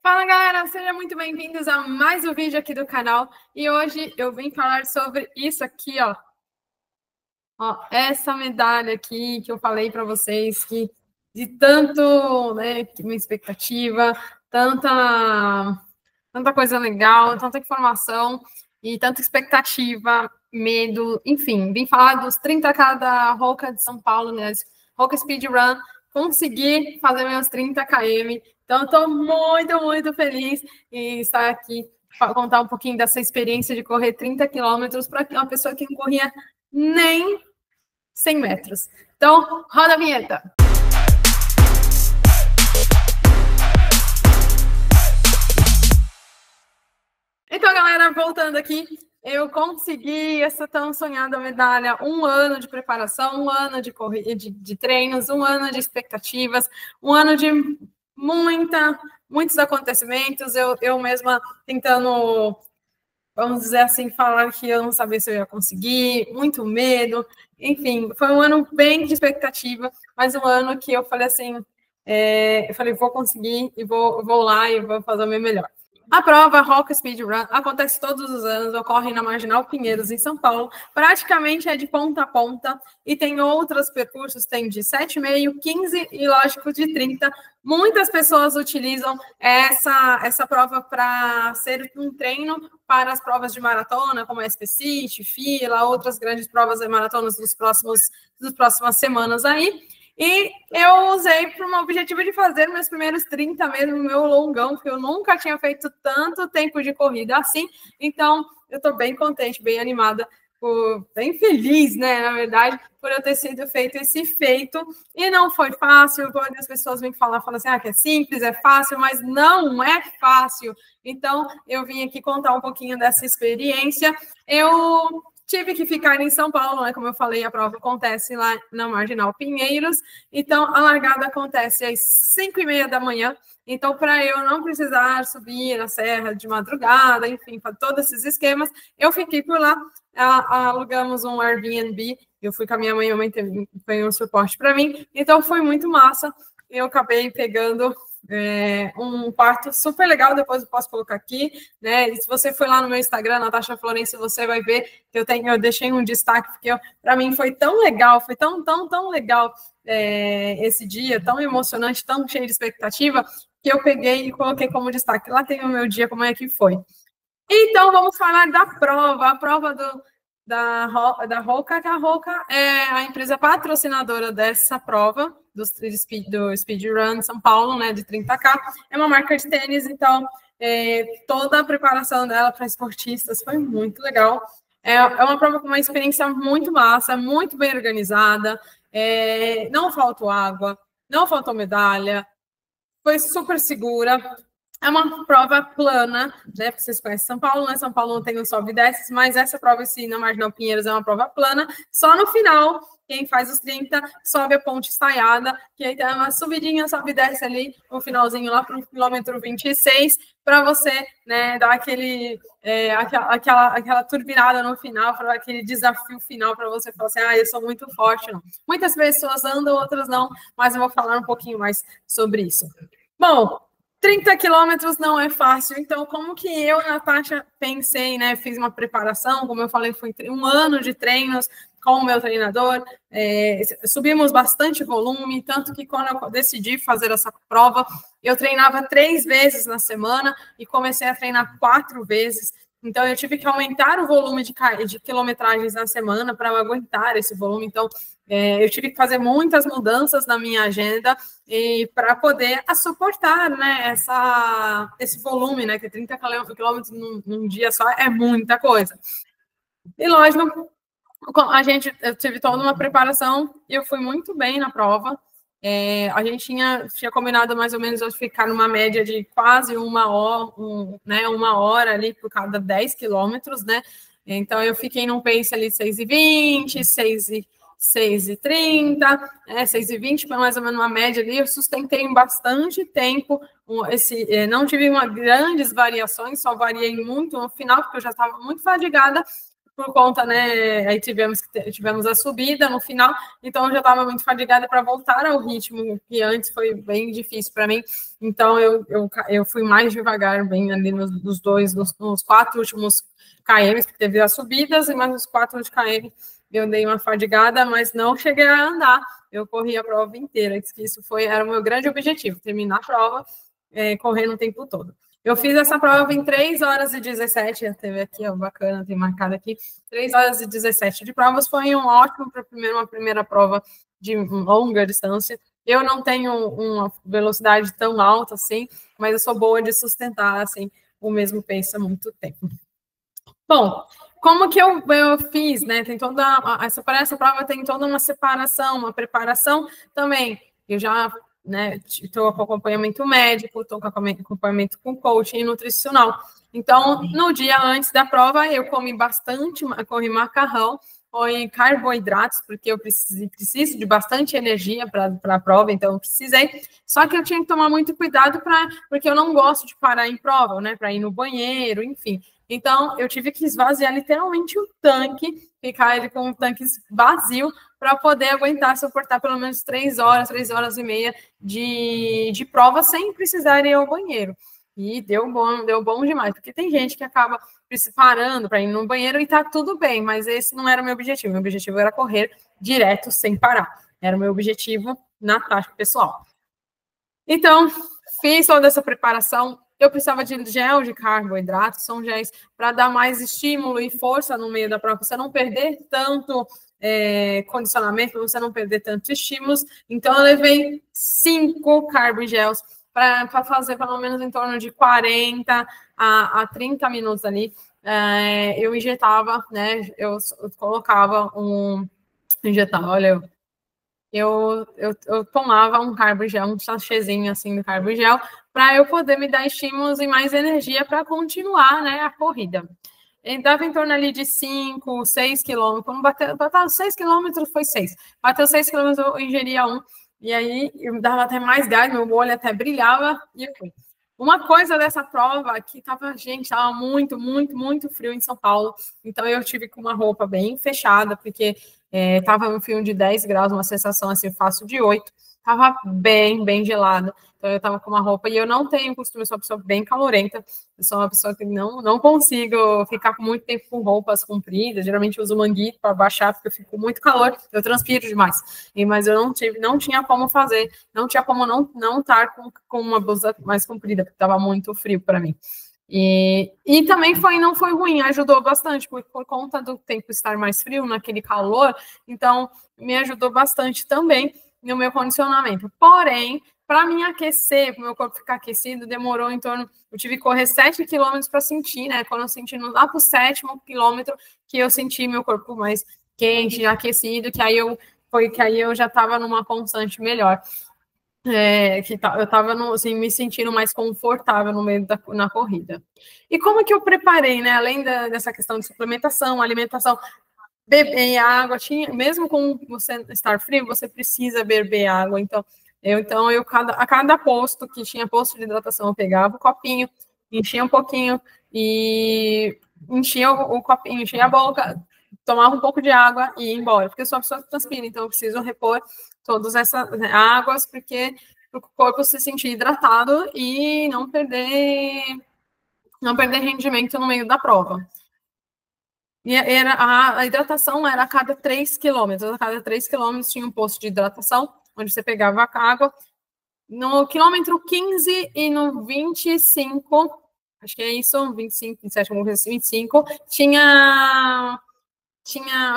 Fala galera, sejam muito bem-vindos a mais um vídeo aqui do canal. E hoje eu vim falar sobre isso aqui, ó. Essa medalha aqui que eu falei para vocês, que de tanto, né, minha expectativa, tanta coisa legal, tanta informação e tanta expectativa, medo, enfim. Vim falar dos 30K da Roca de São Paulo, né? Roca Speed Run. Consegui fazer meus 30 km. Então, estou muito feliz em estar aqui para contar um pouquinho dessa experiência de correr 30 quilômetros para uma pessoa que não corria nem 100 metros. Então, roda a vinheta. Então, galera, voltando aqui, eu consegui essa tão sonhada medalha, 1 ano de preparação, 1 ano de corrida, de treinos, 1 ano de expectativas, 1 ano de muitos acontecimentos, eu mesma tentando, vamos dizer assim, falar que eu não sabia se eu ia conseguir, muito medo, enfim, foi um ano bem de expectativa, mas um ano que eu falei assim, vou conseguir e vou lá e vou fazer o meu melhor. A prova Roca Speed Run acontece todos os anos, ocorre na Marginal Pinheiros, em São Paulo. Praticamente é de ponta a ponta e tem outros percursos, tem de 7,5, 15 e, lógico, de 30. Muitas pessoas utilizam essa prova para ser um treino para as provas de maratona, como a SP-City, Fila, outras grandes provas de maratonas das próximas semanas aí. E eu usei para um objetivo de fazer meus primeiros 30 mesmo, meu longão, porque eu nunca tinha feito tanto tempo de corrida assim. Então, eu estou bem contente, bem animada, bem feliz, né, na verdade, por eu ter sido feito esse feito. E não foi fácil, as pessoas vêm falam assim, que é simples, é fácil, mas não é fácil. Então, eu vim aqui contar um pouquinho dessa experiência. Eu tive que ficar em São Paulo, né? Como eu falei, a prova acontece lá na Marginal Pinheiros. Então, a largada acontece às 5h30 da manhã. Então, para eu não precisar subir na serra de madrugada, enfim, para todos esses esquemas, eu fiquei por lá, alugamos um Airbnb. Eu fui com a minha mãe foi um suporte para mim. Então, foi muito massa. Eu acabei pegando um quarto super legal, depois eu posso colocar aqui, né? E se você for lá no meu Instagram, Natasha Florencio, você vai ver que eu deixei um destaque, porque para mim foi tão legal, foi tão legal esse dia, tão emocionante, tão cheio de expectativa, que eu peguei e coloquei como destaque. Lá tem o meu dia, como é que foi. Então, vamos falar da prova, a prova da Roca, que a Roca é a empresa patrocinadora dessa prova, do Speed Run São Paulo, né, de 30K, é uma marca de tênis, então toda a preparação dela para esportistas foi muito legal. É uma prova com uma experiência muito massa, muito bem organizada, não faltou água, não faltou medalha, foi super segura. É uma prova plana, né? Porque vocês conhecem São Paulo, né? São Paulo não tem um sobe e desce, mas essa prova na Marginal Pinheiros é uma prova plana. Só no final, quem faz os 30 sobe a ponte estaiada, que aí tem uma subidinha, sobe e desce ali, no finalzinho lá para o quilômetro 26, para você, né, dar aquela turbinada no final, para aquele desafio final, para você falar assim, eu sou muito forte, não. Muitas pessoas andam, outras não, mas eu vou falar um pouquinho mais sobre isso. Bom, 30 quilômetros não é fácil, então como que eu, Natasha, pensei, né, fiz uma preparação, como eu falei, foi 1 ano de treinos com o meu treinador, subimos bastante volume, tanto que quando eu decidi fazer essa prova, eu treinava 3 vezes na semana e comecei a treinar 4 vezes, então eu tive que aumentar o volume de quilometragens na semana para aguentar esse volume, então eu tive que fazer muitas mudanças na minha agenda e para poder suportar, né, esse volume, né, que 30 quilômetros num dia só é muita coisa. E lógico, eu tive toda uma preparação e eu fui muito bem na prova. A gente tinha combinado mais ou menos eu ficar numa média de quase 1 hora, né, 1 hora ali por cada 10 quilômetros, né? Então eu fiquei num pace ali 6h20, 6h30, 6h20, mais ou menos uma média ali. Eu sustentei bastante tempo. Não tive grandes variações, só variei muito no final, porque eu já estava muito fadigada. por conta, né? Aí tivemos a subida no final, então eu já estava muito fadigada para voltar ao ritmo que antes foi bem difícil para mim. Então eu fui mais devagar, bem ali nos 4 últimos km, porque teve as subidas, e mais nos 4 últimos km eu dei uma fadigada, mas não cheguei a andar. Eu corri a prova inteira, que isso era o meu grande objetivo, terminar a prova correndo o tempo todo. Eu fiz essa prova em 3 horas e 17, teve aqui, ó, bacana, tem marcado aqui, 3 horas e 17 de provas, foi um ótimo para uma primeira prova de longa distância. Eu não tenho uma velocidade tão alta assim, mas eu sou boa de sustentar assim o mesmo pace há muito tempo. Bom, como que eu fiz, né? Tem toda essa prova tem toda uma separação, uma preparação também. Eu já, né, estou com acompanhamento médico, estou com acompanhamento com coaching nutricional. Então, no dia antes da prova, eu comi bastante, corri macarrão, foi carboidratos, porque eu preciso de bastante energia para a prova, então eu precisei. Só que eu tinha que tomar muito cuidado porque eu não gosto de parar em prova, né? Para ir no banheiro, enfim. Então, eu tive que esvaziar literalmente o tanque, ficar ele com o tanque vazio, para poder aguentar, suportar pelo menos 3 horas e meia de prova, sem precisar ir ao banheiro. E deu bom demais, porque tem gente que acaba parando para ir no banheiro e tá tudo bem, mas esse não era o meu objetivo. Meu objetivo era correr direto, sem parar. Era o meu objetivo na tática pessoal. Então, fiz toda essa preparação. Eu precisava de gel de carboidrato, são géis para dar mais estímulo e força no meio da prova, você não perder tanto condicionamento, você não perder tantos estímulos. Então, eu levei 5 carbogels para fazer pelo menos em torno de 40 a 30 minutos ali. Eu injetava, né? Eu colocava injetava, olha, eu tomava um carbogel, um sachêzinho assim do carbogel, para eu poder me dar estímulos e mais energia para continuar, né, a corrida. Ele dava em torno ali de 5, 6 quilômetros. Quando bateu 6 quilômetros, foi 6. Bateu 6 quilômetros, eu ingeria 1. E aí, eu dava até mais gás, meu olho até brilhava, e eu fui. Uma coisa dessa prova que estava muito, muito, muito frio em São Paulo. Então, eu tive com uma roupa bem fechada, porque estava um frio de 10 graus, uma sensação assim, fácil de 8. Estava bem, bem gelado. Então, eu estava com uma roupa, e eu não tenho costume, eu sou uma pessoa bem calorenta. Eu sou uma pessoa que não consigo ficar com muito tempo com roupas compridas. Geralmente, eu uso manguito para baixar, porque eu fico com muito calor, eu transpiro demais. Mas eu não tinha como fazer, não tinha como não estar com uma blusa mais comprida, porque estava muito frio para mim. E também não foi ruim, ajudou bastante, por conta do tempo estar mais frio, naquele calor, então me ajudou bastante também no meu condicionamento. Porém, para me aquecer, para o meu corpo ficar aquecido, demorou em torno, eu tive que correr 7 quilômetros para sentir, né? Quando eu senti lá para o 7º quilômetro, que eu senti meu corpo mais quente, aquecido, que aí eu já estava numa constante melhor. Eu estava assim, me sentindo mais confortável no meio na corrida. E como que eu preparei, né? Além dessa questão de suplementação, alimentação, beber água, mesmo com você estar frio, você precisa beber água. Então, a cada posto que tinha posto de hidratação, eu pegava o copinho, enchia um pouquinho e enchia o copinho, enchia a boca, tomava um pouco de água e ia embora, porque eu sou uma pessoa que transpira, então eu preciso repor todas essas águas, porque para o corpo se sentir hidratado e não perder rendimento no meio da prova. E a hidratação era a cada 3 quilômetros. A cada 3 quilômetros tinha um posto de hidratação, onde você pegava a água. No quilômetro 15 e no 25, acho que é isso, 25, 27, 25, tinha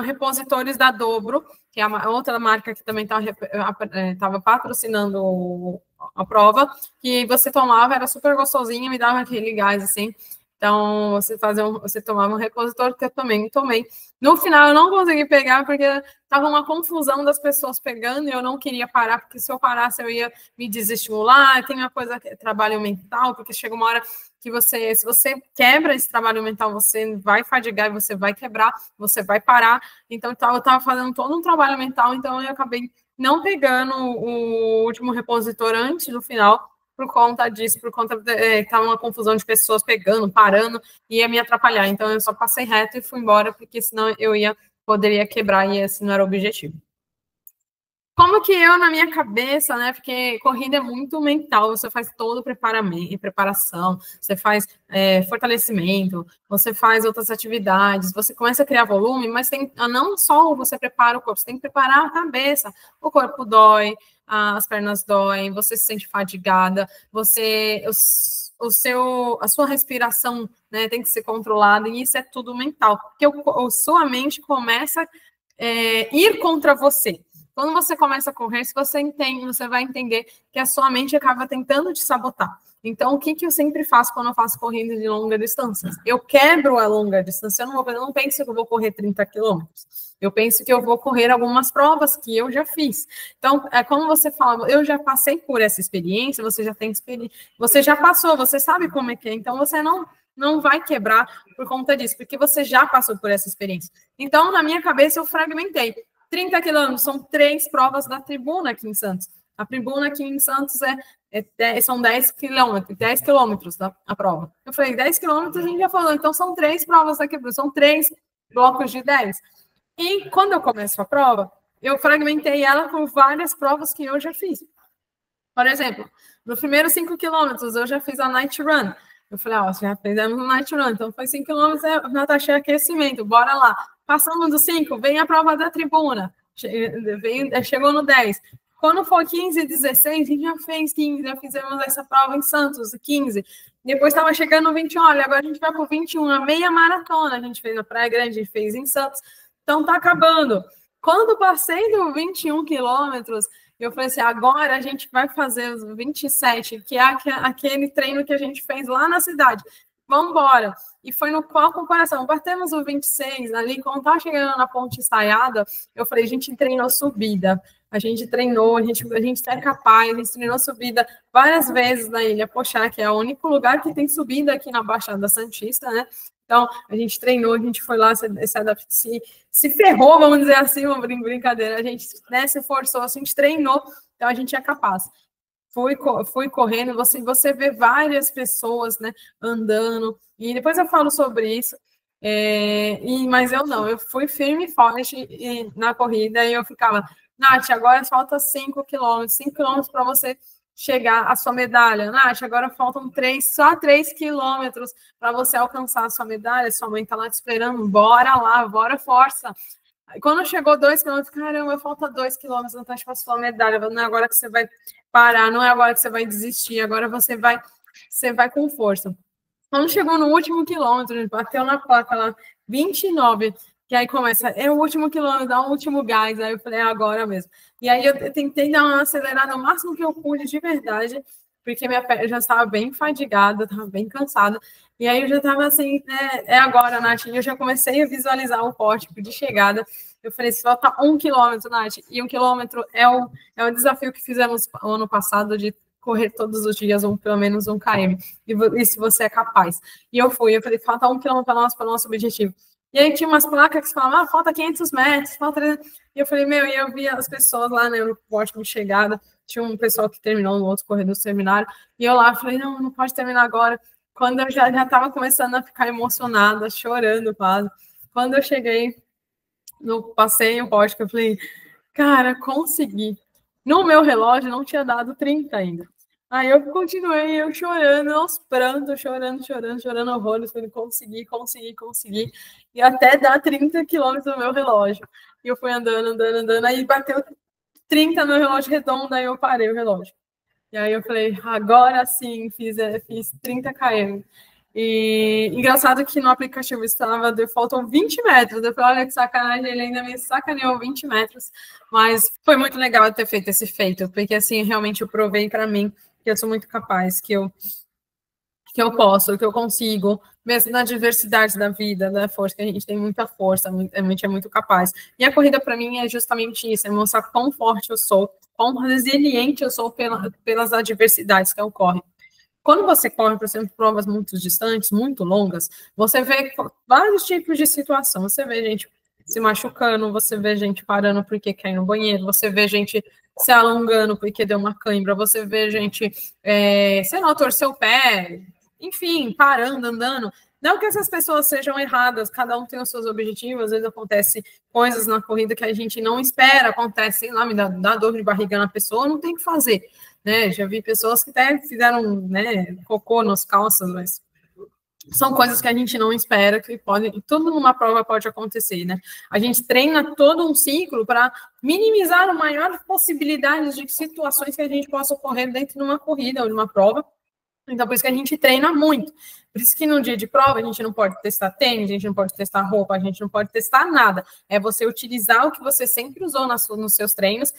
repositores da Dobro, que é a outra marca que também estava patrocinando a prova, que você tomava, era super gostosinho, me dava aquele gás, assim. Então, você tomava um repositor, que eu também tomei. No final, eu não consegui pegar, porque estava uma confusão das pessoas pegando, e eu não queria parar, porque se eu parasse, eu ia me desestimular. Tem uma coisa que é trabalho mental, porque chega uma hora que se você quebra esse trabalho mental, você vai fadigar, você vai quebrar, você vai parar. Então, eu estava fazendo todo um trabalho mental, então eu acabei não pegando o último repositor antes do final, por conta disso, por conta de tá uma confusão de pessoas pegando, parando, ia me atrapalhar. Então, eu só passei reto e fui embora, porque senão poderia quebrar e esse não era o objetivo. Como que eu, na minha cabeça, né? Porque corrida é muito mental, você faz todo o preparação, você faz fortalecimento, você faz outras atividades, você começa a criar volume, mas não só você prepara o corpo, você tem que preparar a cabeça. O corpo dói, as pernas doem, você se sente fadigada, a sua respiração, né, tem que ser controlada, e isso é tudo mental, porque sua mente começa a ir contra você. Quando você começa a correr, se você entende, você vai entender que a sua mente acaba tentando te sabotar. Então, o que eu sempre faço quando eu faço corrida de longa distância? Eu quebro a longa distância, eu não penso que eu vou correr 30 quilômetros. Eu penso que eu vou correr algumas provas que eu já fiz. Então, como você fala, eu já passei por essa experiência, você já tem experiência, você já passou, você sabe como é que é. Então, você não vai quebrar por conta disso, porque você já passou por essa experiência. Então, na minha cabeça, eu fragmentei. 30 quilômetros, são 3 provas da tribuna aqui em Santos. A tribuna aqui em Santos são 10 quilômetros a prova. Eu falei, 10 quilômetros a gente já falou, então são 3 provas daqui, são 3 blocos de 10. E quando eu começo a prova, eu fragmentei ela por várias provas que eu já fiz. Por exemplo, no primeiro 5 quilômetros, eu já fiz a night run. Eu falei, já fizemos um night run, então foi 5 quilômetros, já tá cheio aquecimento, bora lá. Passamos do 5, vem a prova da tribuna. Chegou no 10. Quando for 15 e 16, a gente já fez 15, já fizemos essa prova em Santos, 15. Depois estava chegando no 21, olha, agora a gente vai para o 21, a meia maratona. A gente fez na Praia Grande, a gente fez em Santos. Então tá acabando. Quando passei do 21 quilômetros, eu falei assim, agora a gente vai fazer os 27, que é aquele treino que a gente fez lá na cidade. Vamos embora. E foi no qual comparação? Batemos o 26 ali, quando estava chegando na Ponte Estaiada, eu falei, a gente treinou subida, a gente treinou, a gente é capaz, a gente treinou subida várias vezes na Ilha Pochá, que é o único lugar que tem subida aqui na Baixada Santista, né? Então, a gente treinou, a gente foi lá, se ferrou, vamos dizer assim, uma brincadeira, a gente, né, se forçou, a gente treinou, então a gente é capaz. Fui correndo, você vê várias pessoas, né, andando, e depois eu falo sobre isso, mas eu fui firme e forte na corrida, e eu ficava, Nath, agora falta 5 quilômetros para você chegar à sua medalha. Nath, agora faltam só 3 quilômetros para você alcançar a sua medalha, sua mãe está lá te esperando, bora lá, bora, força. Quando chegou 2 quilômetros, caramba, falta 2 quilômetros, não tá para sua medalha, não é agora que você vai parar, não é agora que você vai desistir, agora você vai com força. Quando chegou no último quilômetro, a gente bateu na placa lá, 29, que aí começa, é o último quilômetro, dá o último gás, aí eu falei, é agora mesmo. E aí eu tentei dar uma acelerada o máximo que eu pude de verdade, porque minha perna já estava bem fadigada, estava bem cansada, e aí eu já estava assim, é agora, Nath, e eu já comecei a visualizar o pórtico de chegada. Eu falei, se falta 1 quilômetro, Nath, e 1 quilômetro é o desafio que fizemos no ano passado de correr todos os dias, pelo menos 1 km, e se você é capaz. E eu falei, falta 1 quilômetro para o nosso objetivo. E aí tinha umas placas que falavam, falta 500 metros, falta 300. E eu falei, e eu vi as pessoas lá, né, no pórtico de chegada, tinha um pessoal que terminou no outro corredor do seminário, e eu lá falei, não pode terminar agora. Quando eu já estava começando a ficar emocionada, chorando quase, quando eu cheguei, passei o pórtico, eu falei, cara, consegui. No meu relógio não tinha dado 30 ainda. Aí eu continuei, eu chorando, aos prantos, chorando horrores, falei, consegui, e até dar 30 quilômetros no meu relógio. E eu fui andando, aí bateu 30 no relógio redondo, aí eu parei o relógio. E aí eu falei, agora sim, fiz 30 km. E engraçado que no aplicativo estava, faltam 20 metros. Eu falei, olha que sacanagem, ele ainda me sacaneou 20 metros. Mas foi muito legal ter feito esse feito, porque assim, realmente eu provei para mim que eu sou muito capaz, que eu posso, que eu consigo, mesmo na diversidade da vida, da força, que a gente tem muita força, a gente é muito capaz. E a corrida, para mim, é justamente isso, é mostrar quão forte eu sou, quão resiliente eu sou pelas adversidades que ocorrem. Quando você corre, por exemplo, provas muito distantes, muito longas, você vê vários tipos de situação. Você vê gente se machucando, você vê gente parando porque quer ir no banheiro, você vê gente se alongando porque deu uma cãibra, você vê gente, sei lá, torcer o pé, enfim, parando, andando. Não que essas pessoas sejam erradas, cada um tem os seus objetivos, às vezes acontece coisas na corrida que a gente não espera, acontece, sei lá, me dá dor de barriga na pessoa, não tem o que fazer, né? Já vi pessoas que até fizeram, né, cocô nas calças, mas são coisas que a gente não espera, que pode, tudo numa prova pode acontecer, né? A gente treina todo um ciclo para minimizar a maior possibilidade de situações que a gente possa ocorrer dentro de uma corrida ou de uma prova. Então, por isso que a gente treina muito. Por isso que no dia de prova a gente não pode testar tênis, a gente não pode testar roupa, a gente não pode testar nada. É você utilizar o que você sempre usou nos seus treinos,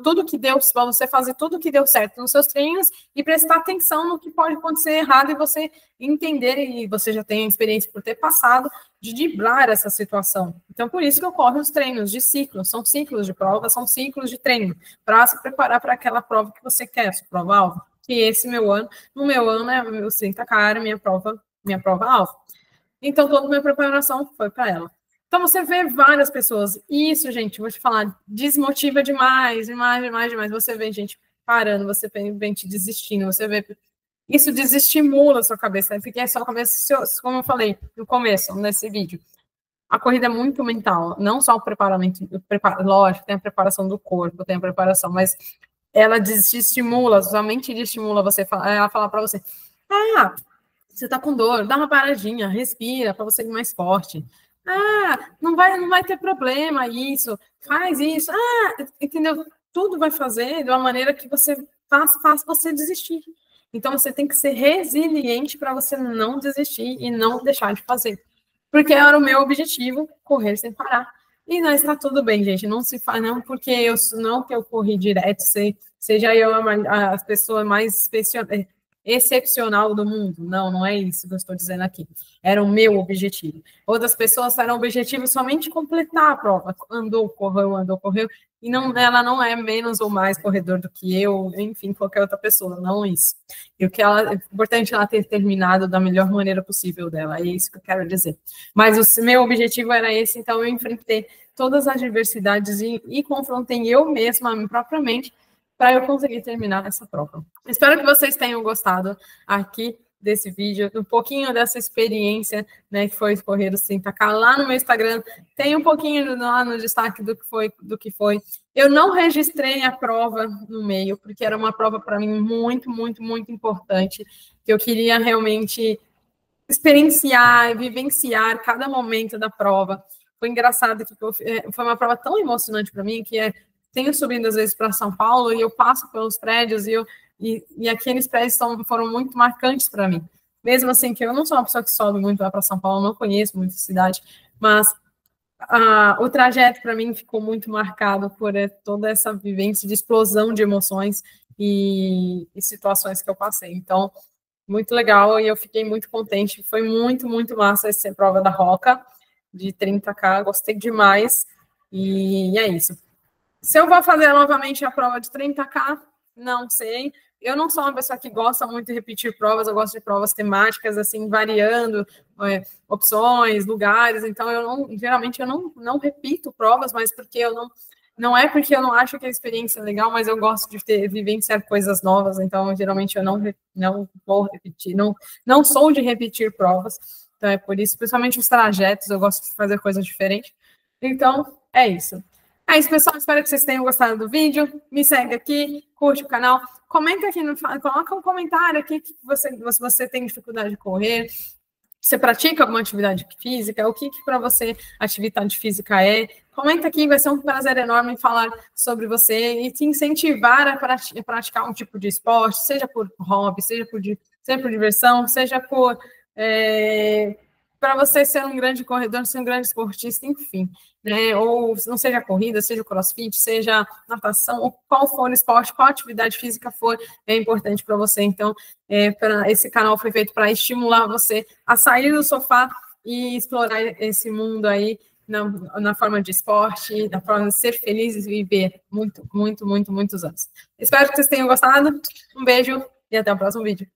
tudo que deu, para você fazer tudo que deu certo nos seus treinos e prestar atenção no que pode acontecer errado e você entender, e você já tem a experiência por ter passado, de driblar essa situação. Então, por isso que ocorrem os treinos de ciclo. São ciclos de prova, são ciclos de treino, para se preparar para aquela prova que você quer, sua prova-alvo. Que esse no meu ano, é o 30K, minha prova-alvo. Então, toda a minha preparação foi para ela. Então, você vê várias pessoas. Isso, gente, vou te falar, desmotiva demais. Você vê gente parando, você vê gente desistindo, você vê... Isso desestimula a sua cabeça, porque a sua cabeça, como eu falei no começo, nesse vídeo, a corrida é muito mental, não só o preparamento, lógico, tem a preparação do corpo, tem a preparação, mas ela desestimula, sua mente desestimula você, ela fala para você, você tá com dor, dá uma paradinha, respira para você ir mais forte. Não vai ter problema isso, faz isso. Entendeu? Tudo vai fazer de uma maneira que você faça você desistir. Então, você tem que ser resiliente para você não desistir e não deixar de fazer. Porque era o meu objetivo, correr sem parar. E não está tudo bem, gente. Não se faz, não porque eu corri direto, seja eu a pessoa mais excepcional do mundo. Não é isso que eu estou dizendo aqui. Era o meu objetivo. Outras pessoas terão o objetivo somente completar a prova. Andou, correu. E ela não é menos ou mais corredor do que eu, enfim, qualquer outra pessoa. Não isso. E o que é importante ela ter terminado da melhor maneira possível dela. É isso que eu quero dizer. Mas o meu objetivo era esse, então eu enfrentei todas as adversidades e confrontei eu mesma, propriamente, para eu conseguir terminar essa prova. Espero que vocês tenham gostado aqui desse vídeo, um pouquinho dessa experiência, né, que foi correr o 30K. Lá no meu Instagram tem um pouquinho lá no destaque do que foi. Eu não registrei a prova no meio, porque era uma prova para mim muito, muito, muito importante, que eu queria realmente experienciar, vivenciar cada momento da prova. Foi engraçado que foi uma prova tão emocionante para mim, que tenho subido às vezes para São Paulo e eu passo pelos prédios e aqueles prédios foram muito marcantes para mim. Mesmo assim, que eu não sou uma pessoa que sobe muito lá para São Paulo, não conheço muito a cidade, mas o trajeto para mim ficou muito marcado por toda essa vivência de explosão de emoções e situações que eu passei. Então, muito legal e eu fiquei muito contente. Foi muito, muito massa essa prova da Roca de 30K, gostei demais e é isso. Se eu vou fazer novamente a prova de 30K, não sei. Eu não sou uma pessoa que gosta muito de repetir provas, eu gosto de provas temáticas, assim, variando opções, lugares. Então, geralmente eu não repito provas, mas porque não é porque eu não acho que a experiência é legal, mas eu gosto de vivenciar coisas novas. Então, geralmente eu não vou repetir, não sou de repetir provas. Então, é por isso, principalmente os trajetos, eu gosto de fazer coisas diferentes. Então, é isso. É isso, pessoal. Espero que vocês tenham gostado do vídeo. Me segue aqui, curte o canal. Comenta aqui, coloca um comentário aqui se você tem dificuldade de correr. Você pratica alguma atividade física? O que para você atividade física é? Comenta aqui, vai ser um prazer enorme falar sobre você e te incentivar a praticar um tipo de esporte, seja por hobby, seja por diversão, seja por... para você ser um grande corredor, ser um grande esportista, enfim, né? Ou não seja corrida, seja crossfit, seja natação, ou qual for o esporte, qual atividade física for, é importante para você. Então, esse canal foi feito para estimular você a sair do sofá e explorar esse mundo aí na forma de esporte, na forma de ser feliz e viver muitos anos. Espero que vocês tenham gostado. Um beijo e até o próximo vídeo.